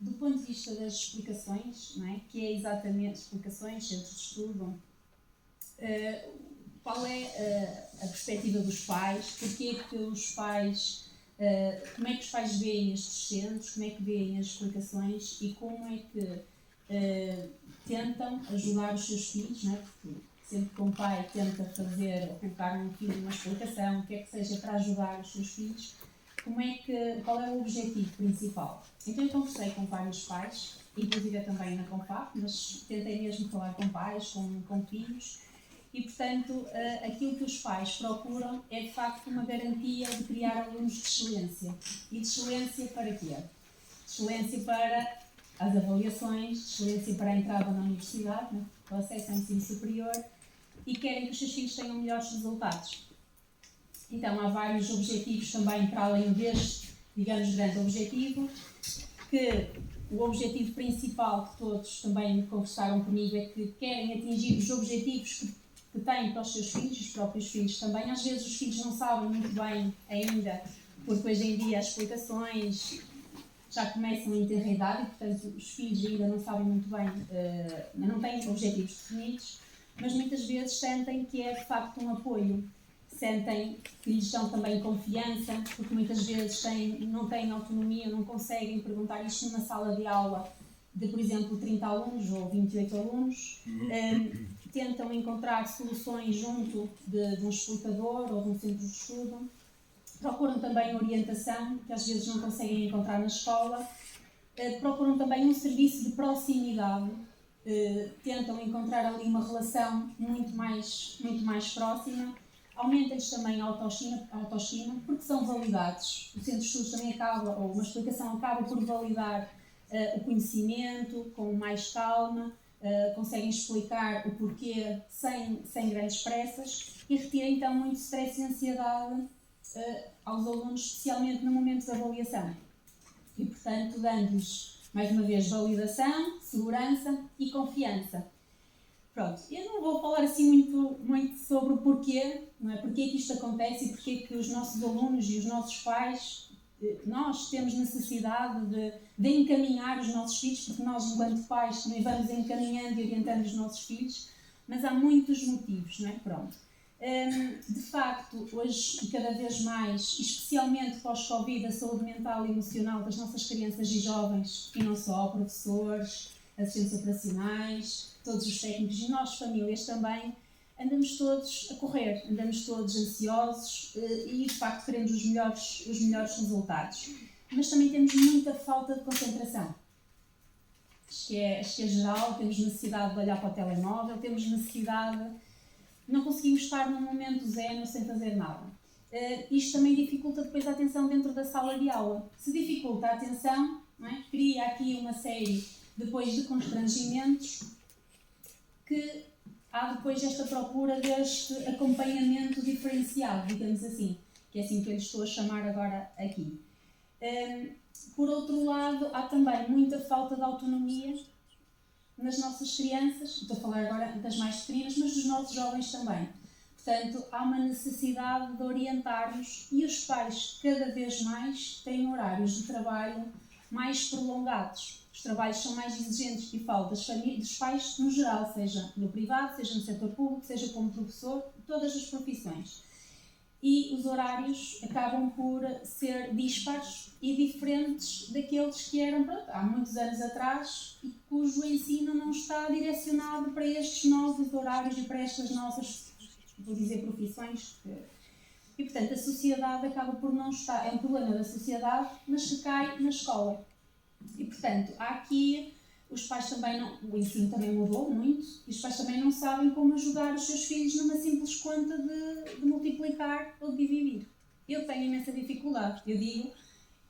do ponto de vista das explicações, não é? Que é exatamente explicações, centros de estudo, qual é a perspectiva dos pais, porque é que os pais, como é que os pais veem estes centros, como é que veem as explicações e como é que tentam ajudar os seus filhos, não é? Porque sempre que um pai tenta fazer ou colocar um filho numa explicação, o que é que seja para ajudar os seus filhos, qual é o objetivo principal? Então eu conversei com vários pais, inclusive também na Confap, mas tentei mesmo falar com pais, com filhos, e portanto aquilo que os pais procuram é de facto uma garantia de criar alunos de excelência. E de excelência para quê? De excelência para as avaliações, de excelência para a entrada na universidade, né? O acesso ao ensino superior, e querem que os seus filhos tenham melhores resultados. Então há vários objetivos também para além deste, digamos, grande objetivo, que o objetivo principal que todos também conversaram comigo é que querem atingir os objetivos que têm para os seus filhos, os próprios filhos também. Às vezes os filhos não sabem muito bem ainda, porque hoje em dia as explicações já começam a ter idade e, portanto, os filhos ainda não sabem muito bem, não têm objetivos definidos, mas muitas vezes sentem que é de facto um apoio. Sentem que lhes dão também confiança, porque muitas vezes não têm autonomia, não conseguem perguntar isto numa sala de aula de, por exemplo, 30 alunos ou 28 alunos. Tentam encontrar soluções junto de um explicador ou de um centro de estudo. Procuram também orientação, que às vezes não conseguem encontrar na escola. Procuram também um serviço de proximidade. Tentam encontrar ali uma relação muito mais próxima. Aumenta-lhes também a autoestima, porque são validados. O centro de estudos também ou uma explicação acaba por validar o conhecimento com mais calma, conseguem explicar o porquê sem grandes pressas e retira então muito stress e ansiedade aos alunos, especialmente no momento da avaliação. E, portanto, dando-lhes, mais uma vez, validação, segurança e confiança. Pronto, eu não vou falar assim muito sobre o porquê, não é? Porquê que isto acontece e porquê que os nossos alunos e os nossos pais, nós temos necessidade de encaminhar os nossos filhos, porque nós, enquanto pais, também vamos encaminhando e orientando os nossos filhos, mas há muitos motivos, não é? Pronto. De facto, hoje e cada vez mais, especialmente pós-Covid, a saúde mental e emocional das nossas crianças e jovens, e não só, professores, assistentes operacionais, todos os técnicos e nós, famílias também, andamos todos a correr, andamos todos ansiosos e de facto queremos os melhores resultados. Mas também temos muita falta de concentração. Acho que é geral, temos necessidade de olhar para o telemóvel, temos necessidade, não conseguimos estar num momento zen sem fazer nada. Isto também dificulta depois a atenção dentro da sala de aula. Se dificulta a atenção, não é? Cria aqui uma série depois de constrangimentos que há depois esta procura deste acompanhamento diferenciado, digamos assim, que é assim que eu lhe estou a chamar agora aqui. Por outro lado, há também muita falta de autonomia nas nossas crianças, estou a falar agora das mais pequenas, mas dos nossos jovens também. Portanto, há uma necessidade de orientar-nos e os pais cada vez mais têm horários de trabalho mais prolongados. Os trabalhos são mais exigentes e falo das famílias, dos pais no geral, seja no privado, seja no setor público, seja como professor, todas as profissões. E os horários acabam por ser dispares e diferentes daqueles que eram há muitos anos atrás e cujo ensino não está direcionado para estes novos horários e para estas nossas, vou dizer, profissões. E, portanto, a sociedade acaba por não estar, é um problema da sociedade, mas que cai na escola. E, portanto, há aqui, os pais também não, o ensino também mudou muito, e os pais também não sabem como ajudar os seus filhos numa simples conta de multiplicar ou de dividir. Eu tenho imensa dificuldade, eu digo,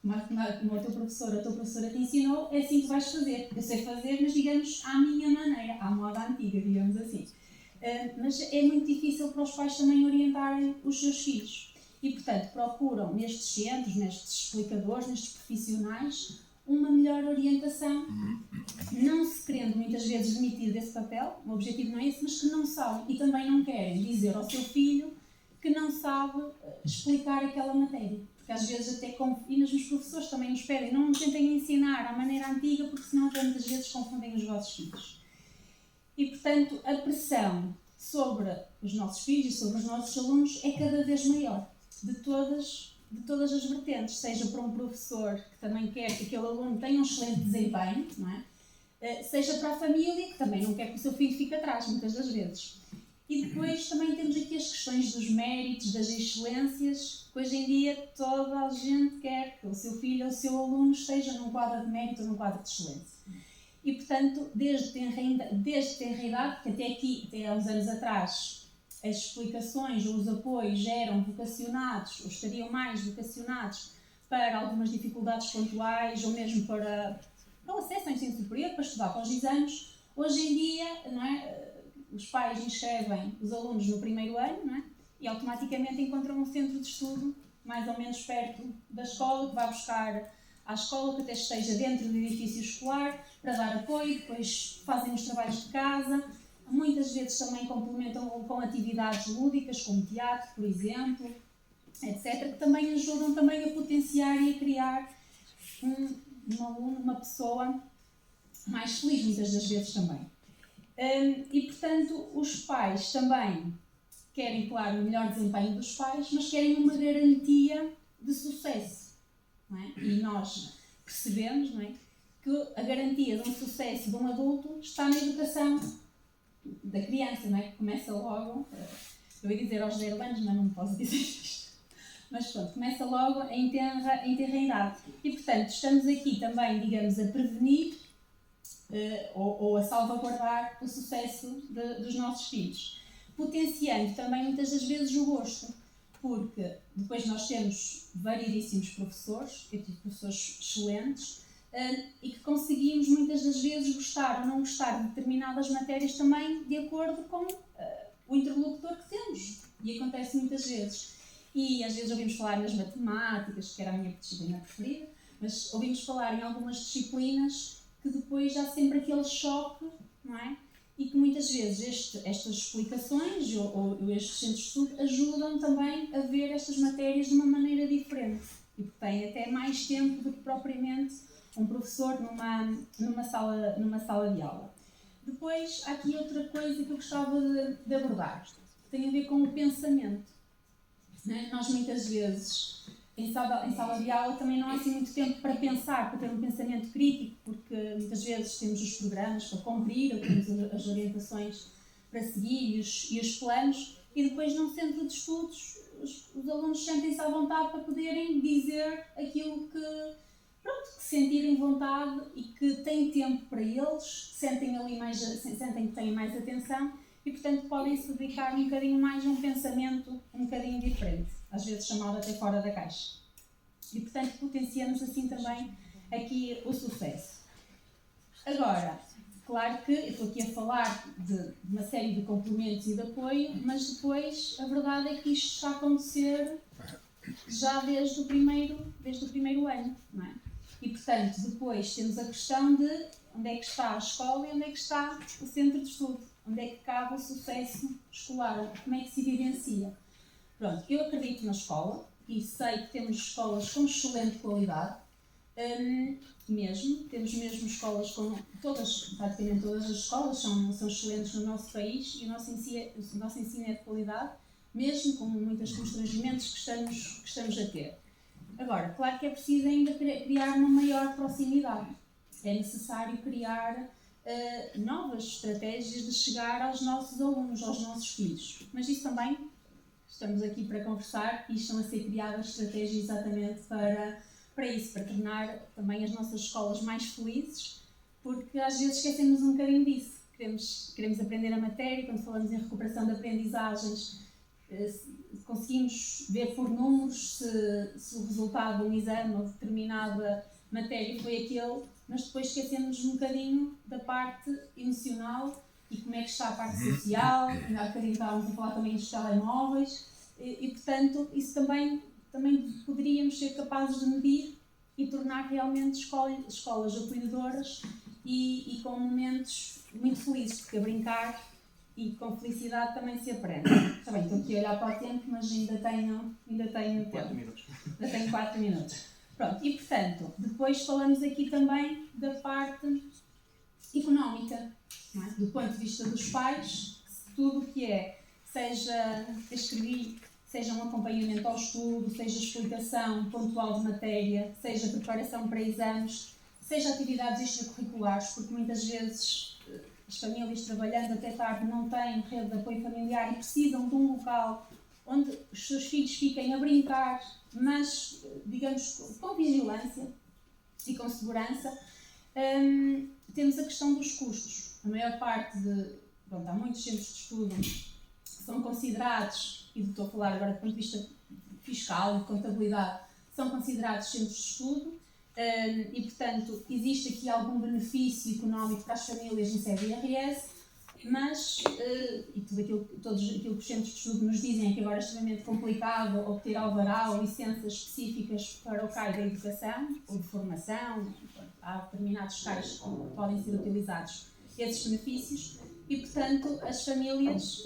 como a tua professora te ensinou, é assim que vais fazer. Eu sei fazer, mas digamos, à minha maneira, à moda antiga, digamos assim. Mas é muito difícil para os pais também orientarem os seus filhos. E, portanto, procuram nestes centros, nestes explicadores, nestes profissionais, uma melhor orientação, não se querendo muitas vezes demitir desse papel, o objetivo não é esse, mas que não sabem e também não querem dizer ao seu filho que não sabe explicar aquela matéria. Porque às vezes e mesmo os professores também nos pedem, não tentem ensinar à maneira antiga, porque senão até muitas vezes confundem os vossos filhos. E portanto a pressão sobre os nossos filhos e sobre os nossos alunos é cada vez maior, de todas as vertentes, seja para um professor que também quer que aquele aluno tenha um excelente desempenho, não é? Seja para a família, que também não quer que o seu filho fique atrás, muitas das vezes. E depois também temos aqui as questões dos méritos, das excelências, que hoje em dia toda a gente quer que o seu filho ou o seu aluno esteja num quadro de mérito ou num quadro de excelência. E portanto, desde tenra idade, porque até há uns anos atrás, as explicações ou os apoios eram vocacionados, ou estariam mais vocacionados para algumas dificuldades pontuais, ou mesmo para o acesso ao ensino superior, para estudar para os exames. Hoje em dia, não é? Os pais inscrevem os alunos no primeiro ano, não é? E automaticamente encontram um centro de estudo mais ou menos perto da escola, que vai buscar à escola, que até esteja dentro do edifício escolar, para dar apoio, depois fazem os trabalhos de casa. Muitas vezes também complementam com atividades lúdicas, como teatro, por exemplo, etc., que também ajudam também a potenciar e a criar um aluno, uma pessoa mais feliz, muitas das vezes também. E, portanto, os pais também querem, claro, o melhor desempenho dos pais, mas querem uma garantia de sucesso. Não é? E nós percebemos, não é, que a garantia de um sucesso de um adulto está na educação da criança, não é? Que começa logo, eu ia dizer aos 0 anos, mas não posso dizer isto. Mas pronto, começa logo em tenra idade. E, portanto, estamos aqui também, digamos, a prevenir ou a salvaguardar o sucesso dos nossos filhos. Potenciando também muitas das vezes o gosto, porque depois nós temos variedíssimos professores, eu tive professores excelentes, e que conseguimos muitas das vezes gostar ou não gostar de determinadas matérias também de acordo com o interlocutor que temos. E acontece muitas vezes. E às vezes ouvimos falar nas matemáticas, que era a minha disciplina preferida, mas ouvimos falar em algumas disciplinas que depois há sempre aquele choque, não é? E que muitas vezes estas explicações ou estes centros de estudo ajudam também a ver estas matérias de uma maneira diferente. E porque têm até mais tempo do que propriamente um professor numa sala de aula. Depois, há aqui outra coisa que eu gostava de abordar, que tem a ver com o pensamento. Né? Nós muitas vezes, em sala de aula, também não há assim muito tempo para pensar, para ter um pensamento crítico, porque muitas vezes temos os programas para cumprir, ou temos as orientações para seguir e os planos, e depois num centro de estudos os alunos sentem-se à vontade para poderem dizer aquilo que sentirem vontade e que têm tempo para eles, sentem que têm mais atenção e, portanto, podem se dedicar um bocadinho mais a um pensamento um bocadinho diferente, às vezes chamado até fora da caixa. E, portanto, potenciamos assim também aqui o sucesso. Agora, claro que eu estou aqui a falar de uma série de complementos e de apoio, mas depois a verdade é que isto está a acontecer já desde o primeiro ano, não é? E, portanto, depois temos a questão de onde é que está a escola e onde é que está o centro de estudo, onde é que cabe o sucesso escolar, como é que se vivencia. Pronto, eu acredito na escola e sei que temos escolas com excelente qualidade, temos mesmo escolas com praticamente todas as escolas são excelentes no nosso país e o nosso ensino é de qualidade, mesmo com muitos constrangimentos que estamos a ter. Agora, claro que é preciso ainda criar uma maior proximidade. É necessário criar novas estratégias de chegar aos nossos alunos, aos nossos filhos. Mas isso também, estamos aqui para conversar e estão a ser criadas estratégias exatamente para isso, para tornar também as nossas escolas mais felizes, porque às vezes esquecemos um bocadinho disso. Queremos aprender a matéria, quando falamos em recuperação de aprendizagens, conseguimos ver por números se o resultado de um exame ou de determinada matéria foi aquele, mas depois esquecemos um bocadinho da parte emocional e como é que está a parte social, há bocadinho estávamos a falar também dos telemóveis e portanto, isso também poderíamos ser capazes de medir e tornar realmente escolas acolhedoras e com momentos muito felizes, porque a brincar e com felicidade também se aprende. Está bem, estou aqui a olhar para o tempo, mas ainda tenho tempo. 4 minutos. Ainda tenho 4 minutos. Pronto, e portanto, depois falamos aqui também da parte económica, não é? Do ponto de vista dos pais, tudo o que é, seja escrevi, seja um acompanhamento ao estudo, seja explicação pontual de matéria, seja preparação para exames, seja atividades extracurriculares, porque muitas vezes as famílias trabalhando até tarde não têm rede de apoio familiar e precisam de um local onde os seus filhos fiquem a brincar, mas, digamos, com vigilância e com segurança. Temos a questão dos custos. A maior parte há muitos centros de estudo que são considerados, e estou a falar agora do ponto de vista fiscal e de contabilidade, são considerados centros de estudo, e portanto existe aqui algum benefício económico para as famílias em sede IRS, mas, e tudo aquilo que os centros de estudo nos dizem é que agora é extremamente complicado obter alvará ou licenças específicas para o CAI da educação ou de formação. Há determinados CAIs que podem ser utilizados esses benefícios e, portanto, as famílias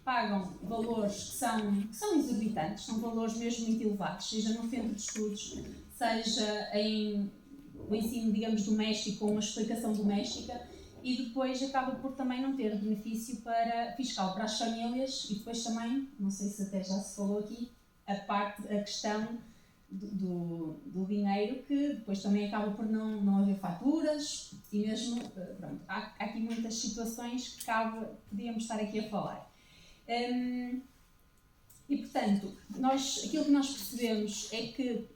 pagam valores que são exorbitantes, são valores mesmo muito elevados, seja no centro de estudos, seja em o ensino, digamos, doméstico ou uma explicação doméstica, e depois acaba por também não ter benefício fiscal para as famílias, e depois também, não sei se até já se falou aqui, a questão do dinheiro, que depois também acaba por não haver faturas, e mesmo, pronto, há aqui muitas situações que podíamos estar aqui a falar. E portanto, aquilo que nós percebemos é que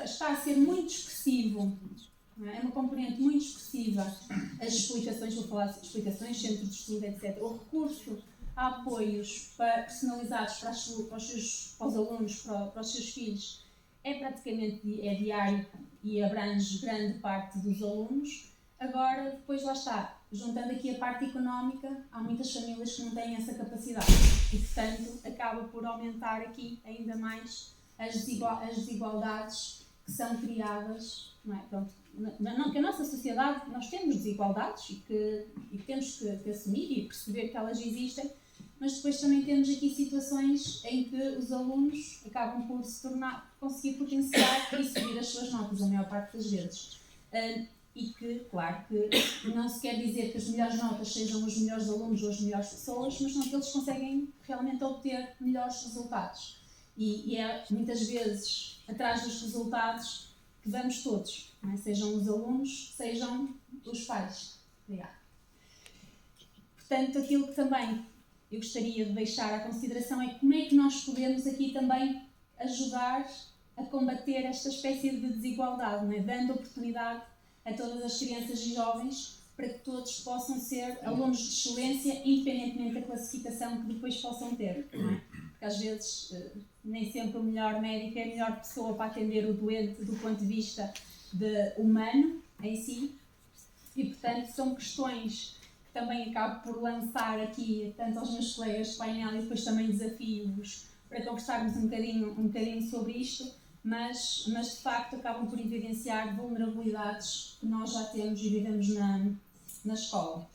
está a ser muito expressivo, não é? É uma componente muito expressiva as explicações, vou falar de explicações, centro de estudo, etc. O recurso a apoios personalizados para os alunos, para os seus filhos, é praticamente diário e abrange grande parte dos alunos. Agora, depois lá está, juntando aqui a parte económica, há muitas famílias que não têm essa capacidade e, portanto, acaba por aumentar aqui ainda mais as desigualdades que são criadas, não é? Pronto, não que a nossa sociedade, nós temos desigualdades e que temos que assumir e perceber que elas existem, mas depois também temos aqui situações em que os alunos acabam por conseguir potenciar e subir as suas notas, a maior parte das vezes. E que, claro, que não se quer dizer que as melhores notas sejam os melhores alunos ou as melhores pessoas, mas não que eles conseguem realmente obter melhores resultados. E é muitas vezes atrás dos resultados que vamos todos, não é? Sejam os alunos, sejam os pais. Obrigada. Portanto, aquilo que também eu gostaria de deixar à consideração é como é que nós podemos aqui também ajudar a combater esta espécie de desigualdade, não é? Dando oportunidade a todas as crianças e jovens para que todos possam ser alunos de excelência, independentemente da classificação que depois possam ter, não é? Porque às vezes nem sempre o melhor médico é a melhor pessoa para atender o doente do ponto de vista humano em si, e portanto são questões que também acabo por lançar aqui tanto aos meus colegas de painel e depois também desafios para conversarmos um bocadinho sobre isto, mas de facto acabam por evidenciar vulnerabilidades que nós já temos e vivemos na escola.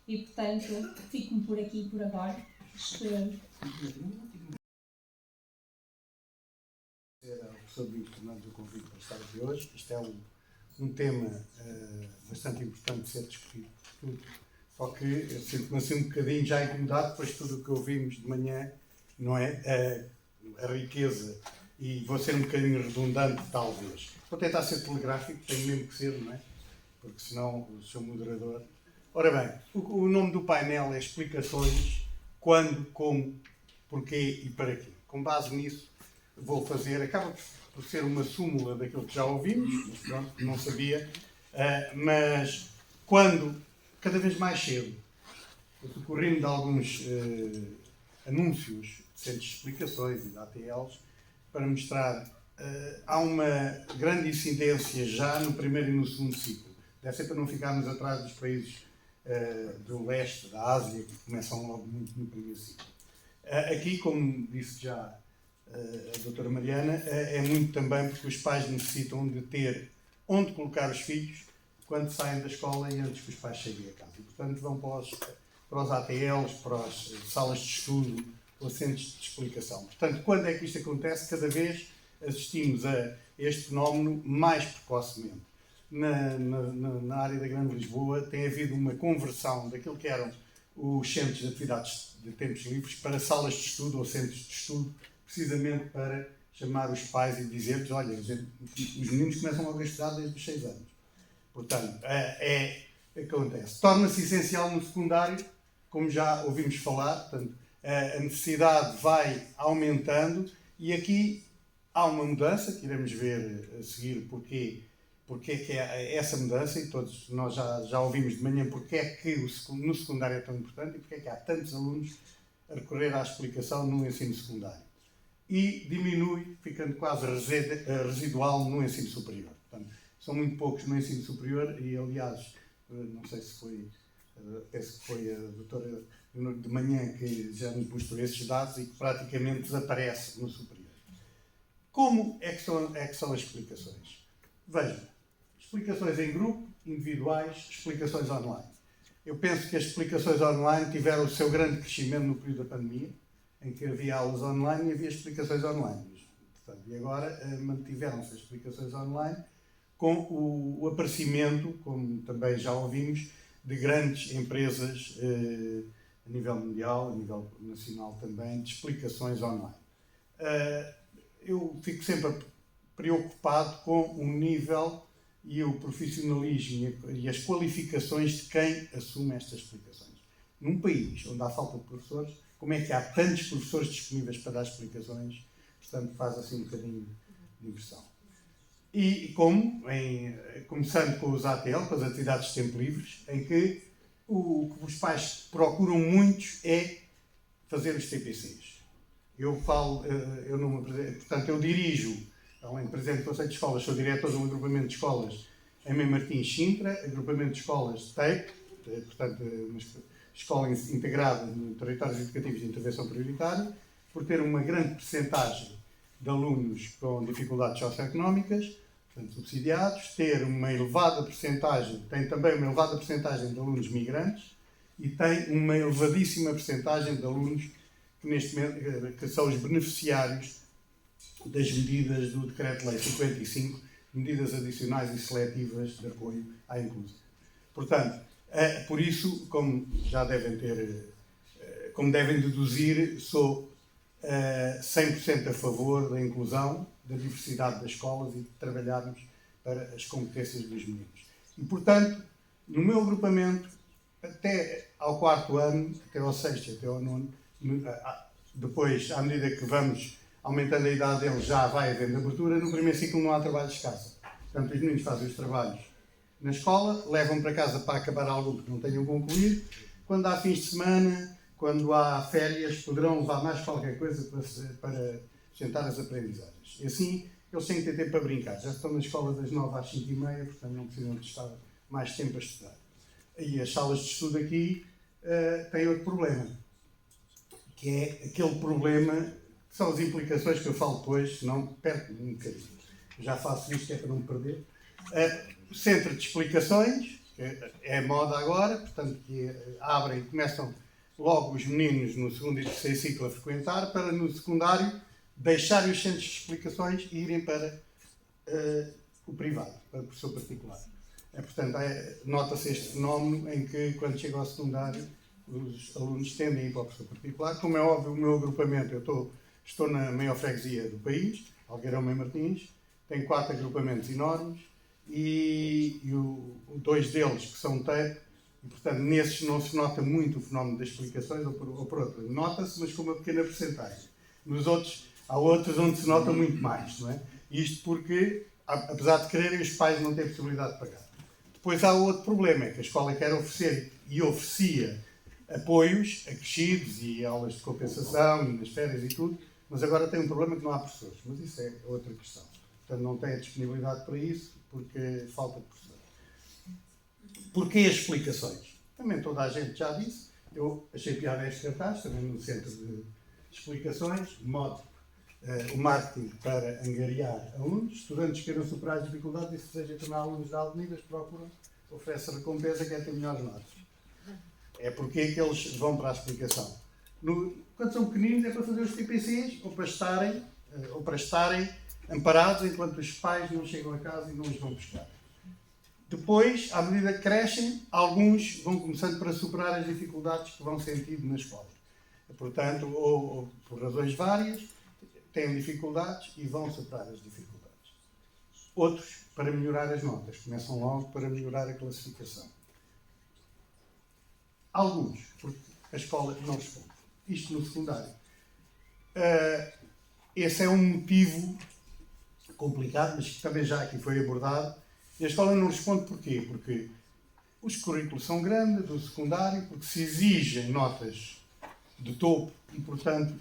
E portanto fico-me por aqui por agora. Era o professor Domingos Fernandes o convite para estar aqui hoje. Isto é um tema bastante importante de ser discutido por tudo. Só que eu sinto-me assim um bocadinho já incomodado depois de tudo o que ouvimos de manhã, não é? A riqueza, e vou ser um bocadinho redundante talvez. Vou tentar ser telegráfico, tenho mesmo que ser, não é? Porque senão sou moderador. Ora bem, o nome do painel é Explicações, quando, como, porquê e para quê. Com base nisso, vou fazer, acaba por ser uma súmula daquilo que já ouvimos, mas pronto, não sabia, mas quando, cada vez mais cedo, decorrendo de alguns anúncios de centros de explicações e de ATLs, para mostrar, há uma grande incidência já no primeiro e no segundo ciclo. Deve ser para não ficarmos atrás dos países do leste, da Ásia, que começam logo muito no primeiro ciclo. Aqui, como disse já a doutora Mariana, é muito também porque os pais necessitam de ter onde colocar os filhos quando saem da escola e antes que os pais cheguem a casa. E, portanto, vão para para os ATLs, para as salas de estudo ou centros de explicação. Portanto, quando é que isto acontece? Cada vez assistimos a este fenómeno mais precocemente. Na área da Grande Lisboa tem havido uma conversão daquilo que eram os centros de atividades de tempos livres para salas de estudo ou centros de estudo, precisamente para chamar os pais e dizer-lhes, olha, os meninos começam logo a estudar desde os 6 anos. Portanto, acontece. Torna-se essencial no secundário, como já ouvimos falar, portanto, a necessidade vai aumentando e aqui há uma mudança, que iremos ver a seguir porque é que é essa mudança, e todos nós já ouvimos de manhã porque é que no secundário é tão importante e porque é que há tantos alunos a recorrer à explicação no ensino secundário. E diminui, ficando quase residual no ensino superior. Portanto, são muito poucos no ensino superior e, aliás, não sei se foi, penso que foi a doutora de manhã que já nos mostrou esses dados e que praticamente desaparece no superior. Como é que são as explicações? Vejam, explicações em grupo, individuais, explicações online. Eu penso que as explicações online tiveram o seu grande crescimento no período da pandemia, em que havia aulas online e havia explicações online. Portanto, e agora mantiveram-se as explicações online com o aparecimento, como também já ouvimos, de grandes empresas a nível mundial, a nível nacional também, de explicações online. Eu fico sempre preocupado com o nível e o profissionalismo e as qualificações de quem assume estas explicações. Num país onde há falta de professores, como é que há tantos professores disponíveis para dar explicações? Portanto, faz assim um bocadinho de impressão. E começando com os ATL, com as atividades de tempo livres, em que o que os pais procuram muitos é fazer os TPCs. Portanto, eu dirijo, além de presidente do Conselho de Escolas, sou diretor de um agrupamento de escolas em Mãe Martins Sintra, agrupamento de escolas de TEIP, portanto, uma escola integrada em territórios educativos de intervenção prioritária, por ter uma grande percentagem de alunos com dificuldades socioeconómicas, portanto, subsidiados, tem também uma elevada percentagem de alunos migrantes e tem uma elevadíssima percentagem de alunos que são os beneficiários das medidas do Decreto-Lei 55, medidas adicionais e seletivas de apoio à inclusão. Portanto, por isso, como devem deduzir, sou 100% a favor da inclusão, da diversidade das escolas e de trabalharmos para as competências dos meninos. E, portanto, no meu agrupamento, até ao 4º ano, até ao 6º, até ao 9º, depois, à medida que vamos aumentando a idade deles, já vai havendo abertura. No primeiro ciclo não há trabalhos de casa. Portanto, os meninos fazem os trabalhos na escola, levam para casa para acabar algo que não tenham concluído. Quando há fins de semana, quando há férias, poderão levar mais qualquer coisa para sustentar as aprendizagens. E assim, eles têm que ter tempo para brincar. Já estão na escola das 9 às 5h30, portanto não precisam de estar mais tempo a estudar. E as salas de estudo aqui têm outro problema, que é aquele problema que são as implicações que eu falo depois, senão perco-me um bocadinho. Já faço isto, que é para não me perder. Centro de explicações, que é moda agora, portanto, que abrem e começam logo os meninos no 2º e 3º ciclo a frequentar, para no secundário deixarem os centros de explicações e irem para o privado, para o professor particular. Portanto, nota-se este fenómeno em que, quando chega ao secundário, os alunos tendem a ir para o professor particular. Como é óbvio, o meu agrupamento, eu estou na maior freguesia do país, Algueirão Mãe Martins, tem 4 agrupamentos enormes e 2 deles que são TEP, e portanto nesses não se nota muito o fenómeno das explicações, ou por outro, nota-se, mas com uma pequena percentagem. Nos outros, há outros onde se nota muito mais, não é? Isto porque, apesar de quererem, os pais não têm possibilidade de pagar. Depois há outro problema, é que a escola quer oferecer e oferecia apoios acrescidos e aulas de compensação e nas férias e tudo, mas agora tem um problema que não há professores, mas isso é outra questão. Portanto, não tem a disponibilidade para isso porque falta de professores. Porquê as explicações? Também toda a gente já disse, eu achei piada este cartaz, também no centro de explicações, modo o marketing para angariar alunos, estudantes que queiram superar as dificuldades e se desejam tornar alunos de alto nível, procuram, oferece recompensa, quer ter melhores notas. É porque é que eles vão para a explicação. Quando são pequeninos é para fazer os TPCs ou para estarem amparados enquanto os pais não chegam a casa e não os vão buscar. Depois, à medida que crescem, alguns vão começando para superar as dificuldades que vão sentindo na escola. Portanto, ou por razões várias, têm dificuldades e vão superar as dificuldades. Outros, para melhorar as notas, começam logo para melhorar a classificação. Alguns, porque a escola não responde. Isto no secundário. Esse é um motivo complicado, mas que também já aqui foi abordado. E a escola não responde porquê? Porque os currículos são grandes do secundário, porque se exigem notas de topo e, portanto,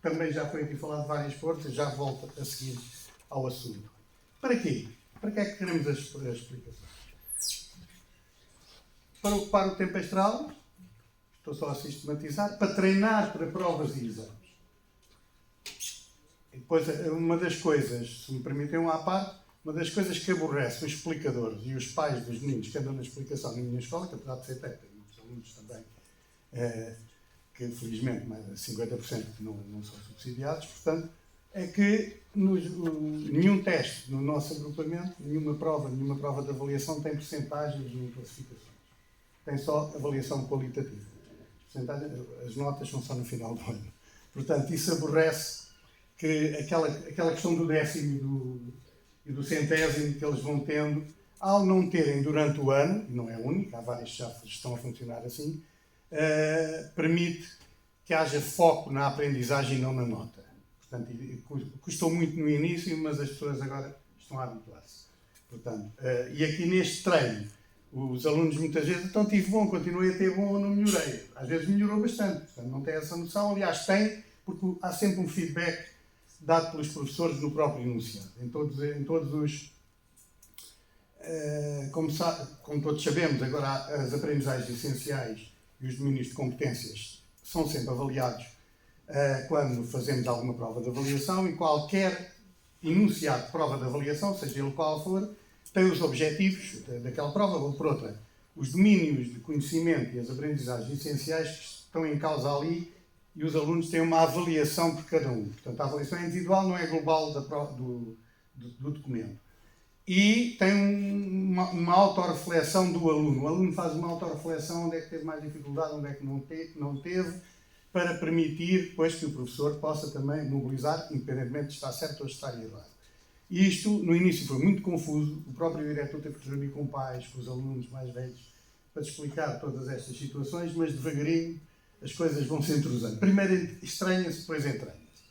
também já foi aqui falado de várias forças, já volto a seguir ao assunto. Para quê? Para que é que queremos as explicações? Para ocupar o tempo extra, estou só a sistematizar, para treinar para provas e exames. E depois, uma das coisas, se me permitem uma à parte, uma das coisas que aborrece os explicadores e os pais dos meninos que andam na explicação na minha escola, que apesar de ser técnica, muitos alunos também, que felizmente mais de 50% não são subsidiados, portanto, é que nenhum teste no nosso agrupamento, nenhuma prova de avaliação tem percentagens nem classificações. Tem só avaliação qualitativa. As notas são só no final do ano. Portanto, isso aborrece que aquela questão do décimo e do centésimo que eles vão tendo, ao não terem durante o ano, e não é único, há várias que já estão a funcionar assim, permite que haja foco na aprendizagem e não na nota. Portanto, custou muito no início, mas as pessoas agora estão a habituar-se. Portanto, e aqui neste treino, os alunos muitas vezes, então tive bom, continuei a ter bom ou não melhorei. Às vezes melhorou bastante, portanto não tem essa noção. Aliás, tem, porque há sempre um feedback dado pelos professores no próprio enunciado. Em todos os... como todos sabemos, agora as aprendizagens essenciais e os domínios de competências são sempre avaliados quando fazemos alguma prova de avaliação, e qualquer enunciado de prova de avaliação, seja ele qual for, tem os objetivos daquela prova, ou por outra, os domínios de conhecimento e as aprendizagens essenciais que estão em causa ali, e os alunos têm uma avaliação por cada um. Portanto, a avaliação é individual, não é global do documento. E tem uma autorreflexão do aluno. O aluno faz uma autorreflexão onde é que teve mais dificuldade, onde é que não teve, para permitir depois que o professor possa também mobilizar, independentemente de estar certo ou de estar errado. E isto, no início, foi muito confuso. O próprio diretor teve que se reunir com pais, com os alunos mais velhos, para explicar todas estas situações, mas devagarinho as coisas vão se entrosando. Primeiro estranha-se, depois entranha-se.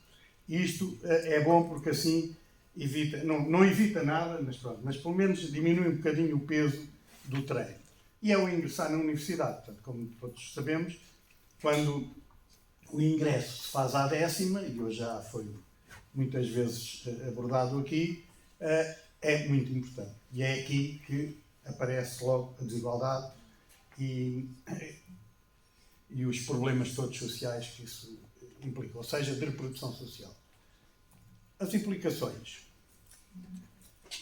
E isto é bom porque assim evita, não evita nada, mas pronto, mas pelo menos diminui um bocadinho o peso do treino. E é o ingressar na universidade. Portanto, como todos sabemos, quando o ingresso se faz à 10ª, e hoje já foi muitas vezes abordado aqui, é muito importante. E é aqui que aparece logo a desigualdade e os problemas todos sociais que isso implica, ou seja, de reprodução social. As implicações.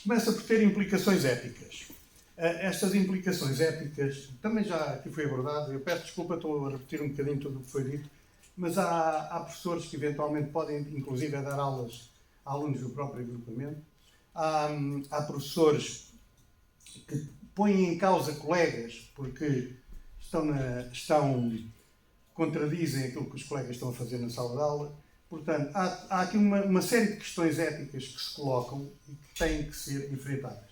Começa por ter implicações éticas. Estas implicações éticas, também já aqui foi abordado, eu peço desculpa, estou a repetir um bocadinho tudo o que foi dito, mas há professores que eventualmente podem, inclusive, dar aulas a alunos do próprio agrupamento. Há professores que põem em causa colegas porque contradizem aquilo que os colegas estão a fazer na sala de aula. Portanto, há aqui uma série de questões éticas que se colocam e que têm que ser enfrentadas.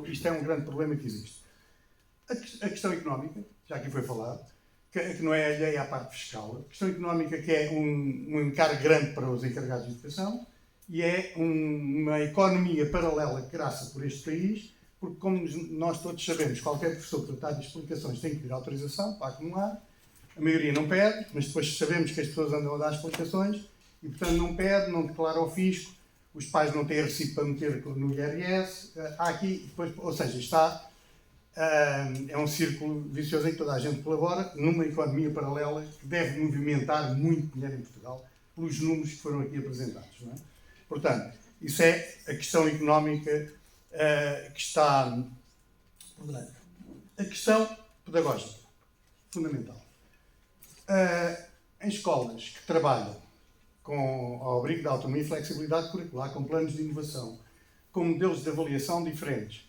Isto é um grande problema que existe. A questão económica, já aqui foi falado, que não é alheia à parte fiscal. A questão económica, que é um encargo grande para os encarregados de educação, e é uma economia paralela que graça por este país, porque, como nós todos sabemos, qualquer professor que tratar de explicações tem que pedir autorização para acumular. A maioria não pede, mas depois sabemos que as pessoas andam a dar explicações e, portanto, não pede, não declara ao fisco, os pais não têm recibo para meter no IRS. Há aqui, depois, ou seja, é um círculo vicioso em que toda a gente colabora numa economia paralela que deve movimentar muito dinheiro em Portugal pelos números que foram aqui apresentados. Não é? Portanto, isso é a questão económica que está por delante. A questão pedagógica. fundamental. Em escolas que trabalham ao abrigo da autonomia e flexibilidade curricular, com planos de inovação, com modelos de avaliação diferentes,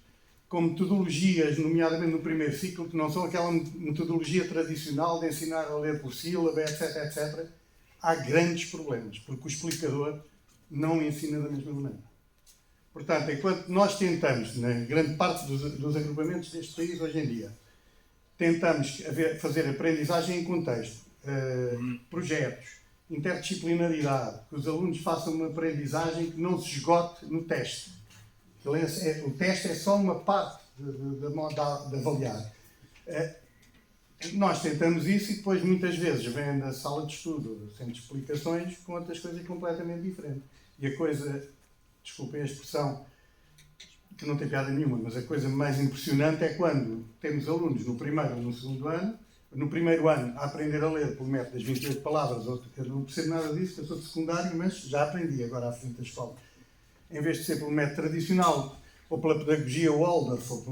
com metodologias, nomeadamente no primeiro ciclo, que não são aquela metodologia tradicional de ensinar a ler por sílaba, etc, etc, há grandes problemas, porque o explicador não ensina da mesma maneira. Portanto, enquanto nós tentamos, na grande parte dos agrupamentos deste país hoje em dia, tentamos fazer aprendizagem em contexto, projetos, interdisciplinaridade, que os alunos façam uma aprendizagem que não se esgote no teste. O teste é só uma parte de avaliar. Nós tentamos isso e depois muitas vezes vem da sala de estudo, sem explicações, com outras coisas completamente diferentes. E a coisa, desculpem a expressão, que não tem piada nenhuma, mas a coisa mais impressionante é quando temos alunos no primeiro ou no segundo ano, no primeiro ano a aprender a ler pelo método das 28 palavras, eu não percebo nada disso, eu sou de secundário, mas já aprendi agora à frente da escola. Em vez de ser pelo método tradicional, ou pela pedagogia Waldorf, ou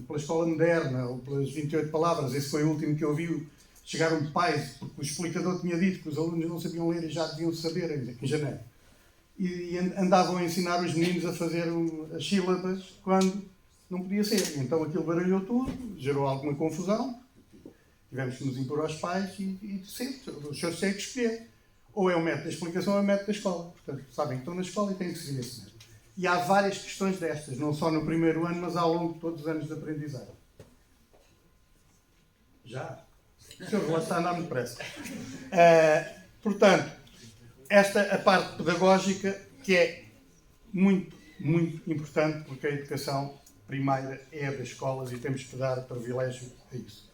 pela escola moderna, ou pelas 28 palavras, esse foi o último que eu vi, chegaram pais, porque o explicador tinha dito que os alunos não sabiam ler e já deviam saber em janeiro. E andavam a ensinar os meninos a fazer as sílabas quando não podia ser. Então aquilo baralhou tudo, gerou alguma confusão, tivemos que nos impor aos pais e sempre, os senhores têm que escolher. Ou é o método da explicação ou é o método da escola. Portanto, sabem que estão na escola e têm que seguir esse método. E há várias questões destas, não só no primeiro ano, mas ao longo de todos os anos de aprendizagem. Já? O senhor relógio está a andar muito depressa. Portanto, esta a parte pedagógica, que é muito, muito importante, porque a educação primeira é das escolas e temos que dar privilégio a isso.